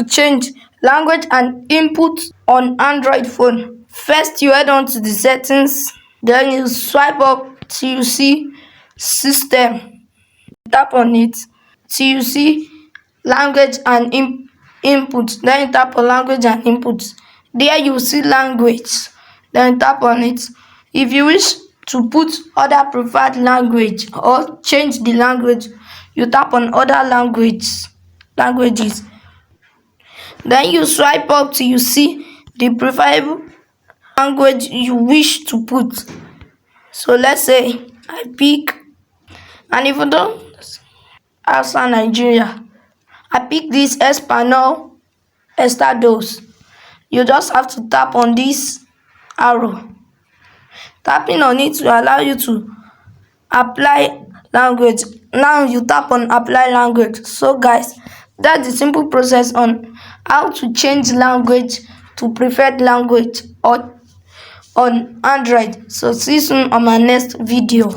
change language and input on Android phone. First, you head on to the settings, then you swipe up till you see system. Tap on it till you see language and input. Then you tap on language and input. There you see language. Then tap on it. If you wish to put other preferred language or change the language, you tap on other languages. Then you swipe up till you see the preferable language you wish to put. So let's say I pick, and if you don't answer Nigeria, I pick this Espanol Estados. You just have to tap on this arrow. Tapping on it will allow you to apply language. Now you tap on apply language. So guys, that's the simple process on how to change language to preferred language or on Android. So see you soon on my next video.